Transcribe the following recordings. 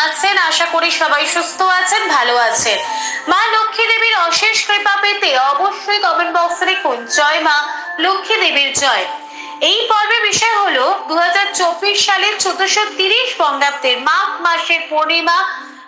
আছেন, আশা করি সবাই সুস্থ আছেন, ভালো আছেন। মা লক্ষ্মী দেবীর অশেষ কৃপা পেতে অবশ্যই কমেন্ট বক্সে লিখুন জয় মা লক্ষ্মী দেবীর জয়। এই পর্বের বিষয় হলো 2024 সালের 1430 বঙ্গাব্দের মাঘ মাসের পূর্ণিমা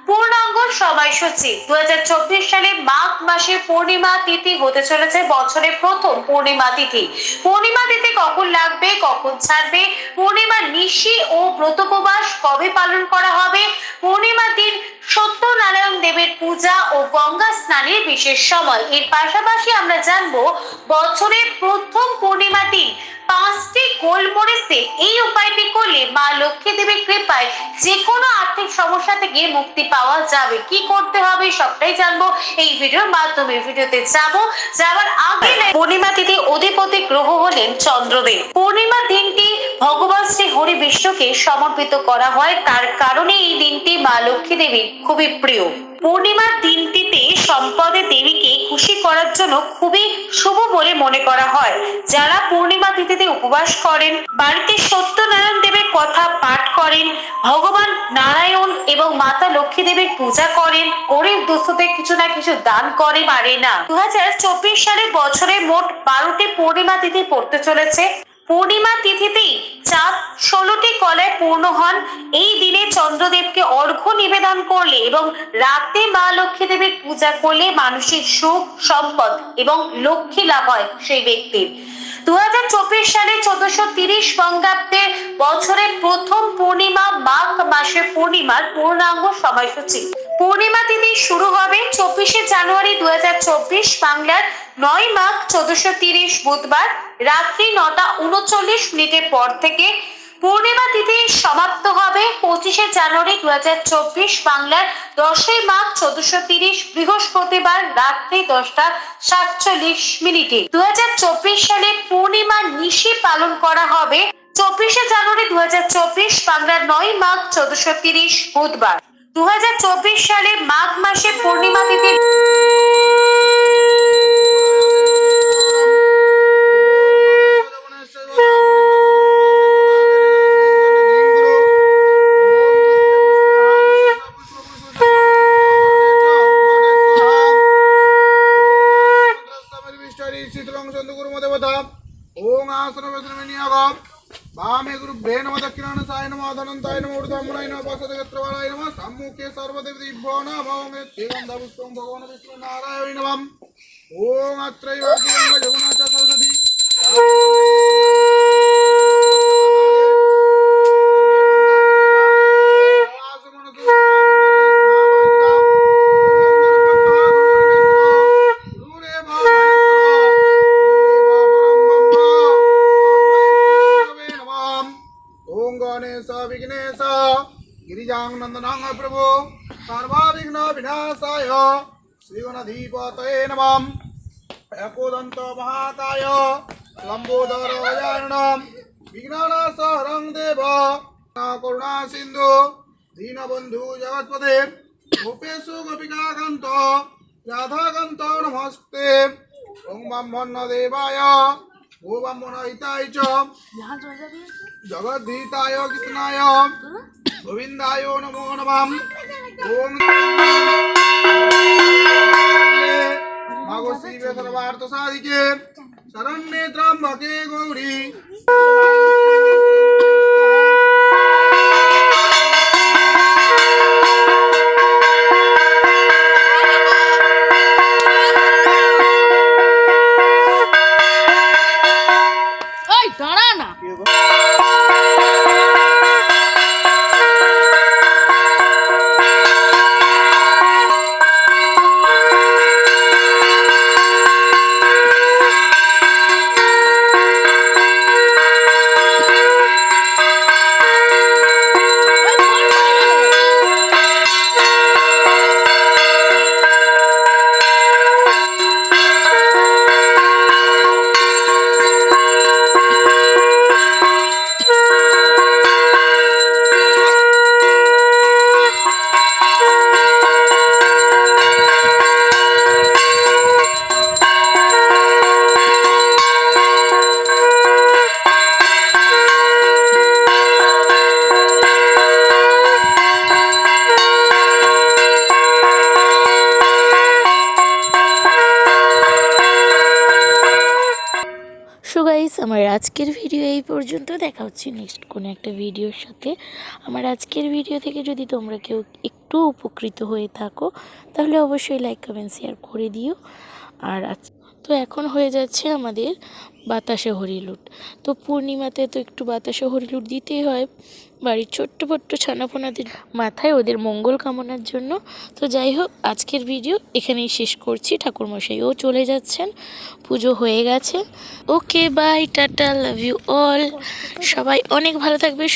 পূর্ণাঙ্গ সময়সূচি। 2024 সালে মাঘ মাসের পূর্ণিমা তিথি হতে চলেছে বছরের প্রথম পূর্ণিমা তিথি। পূর্ণিমা তিথি কখন লাগবে, কখন ছাড়বে, পূর্ণিমা নিশি ও ব্রতোপবাস কবে পালন করা হবে, পূর্ণিমার দিন সত্যনারায়ণ দেবের পূজা ও গঙ্গা স্নানের বিশেষ সময়। এর পাশাপাশি আমরা জানবো বছরের প্রথম পূর্ণিমা দিন 5টি গোলমরিচে এই উপায়টি করলে মা লক্ষ্মী দেবীর কৃপায় যে কোনো আর্থিক সমস্যা থেকে মুক্তি পাওয়া যাবে। কি করতে হবে সবটাই জানবো এই ভিডিওর মাধ্যমে। ভিডিওতে যাবার আগে পূর্ণিমা তিথি অধিপতি গ্রহ হলেন চন্দ্রদেব। পূর্ণিমা দিনটি ভগবান শ্রী হরি বিষ্ণুকে সমর্পিত করা হয়, তার কারণে এই দিনটি মা লক্ষ্মী দেবীর খুবই প্রিয়। পূর্ণিমার দিনটিতে সম্পদের দেবীকে খুশি করার জন্য খুবই শুভ বলে মনে করা হয়। যারা পূর্ণিমা তিথিতে উপবাস করেন, বাড়িতে সত্যনারায়ণ দেবের কথা পাঠ করেন, ভগবান নারায়ণ এবং মাতা লক্ষ্মী দেবীর পূজা করেন, গরিব দুস্থদের কিছু না কিছু দান করে পারে না। 2024 সালে বছরে মোট 12টি পূর্ণিমা তিথি পড়তে চলেছে। পূর্ণিমা তিথিতেই চাঁদ 16টি কলায় পূর্ণ হন। এই দিনে চন্দ্রদেবকে অর্ঘ্য নিবেদন করলে এবং রাতে মা লক্ষ্মী দেবীর পূজা করলে মানসিক সুখ, সম্পদ এবং লক্ষ্মী লাভ হয় সেই ব্যক্তির। 2024 সালে 1430 বঙ্গাব্দের বছরের প্রথম পূর্ণিমা মাঘ মাসের পূর্ণিমার পূর্ণাঙ্গ সময়সূচি। পূর্ণিমা তিথি শুরু হবে 24শে জানুয়ারি 2024 বাংলার 9 মাঘ 1430 বুধবার রাত্রি 9টা 39 পর থেকে। পূর্ণিমা তিথি সমাপ্ত হবে 25শে জানুয়ারি 2024 বাংলার 10ই মাঘ 1430 বৃহস্পতিবার রাত্রি 10টা 47 2024 সালে পূর্ণিমা নিশি পালন করা হবে 24শে জানুয়ারি 2024 বাংলার 9 মাঘ 1430 বুধবার। 2024 সালে মাঘ মাসে পূর্ণিমা তিথি वामे गुरुभ्ये नमः दक्षिणानसाय नमः धनन्ताय नमः ऊर्ध्वमूलाय नमः पार्श्वदेवत्रवालाय नमः सम्मुखे सर्वदेवतेभ्यो नमः ओम देवं भगवान् विष्णुनारायणाय नमः ओम अत्रैव गंगा जमुना च सरस्वती गिरिजानंदनांग प्रभु सर्वाविघ्न विनाशाय श्रीगणधिपतये नमः एकोदंत महाकाय लंबोदर गजाननं विघ्ननाशहरं देव करुणा सिंधु दीनबंधु जगत्पते गोपेशु गोपिकाकान्त राधाकान्त नमस्ते ओं ब्रह्मण्य देवाय गो ब्रह्मण हिताय च जगद्धिताय कृष्णाय गोविंदाय नमो नमः ओम भगवती सर्वार्थ साधिके शरण्ये त्र्यंबके गौरी আমার আজকের ভিডিও এই পর্যন্ত। দেখা হচ্ছে নেক্সট কোনো একটা ভিডিওর সাথে। আমার আজকের ভিডিও থেকে যদি তোমরা কেউ একটু উপকৃত হয়ে থাকো তাহলে অবশ্যই লাইক কমেন্ট শেয়ার করে দিও। আর তো এখন হয়ে যাচ্ছে আমাদের বাতাসে হরিলুট। তো পূর্ণিমাতে তো একটু বাতাসে হরিলুট দিতেই হয় বাড়ির ছোট্ট ছোট্ট ছানাপোনাদের মাথায়, ওদের মঙ্গল কামনার জন্য। তো যাই হোক, আজকের ভিডিও এখানেই শেষ করছি। ঠাকুরমশাইও চলে যাচ্ছেন, পুজো হয়ে গেছে। Okay bye, tata, love you all. সবাই অনেক ভালো থাকবে।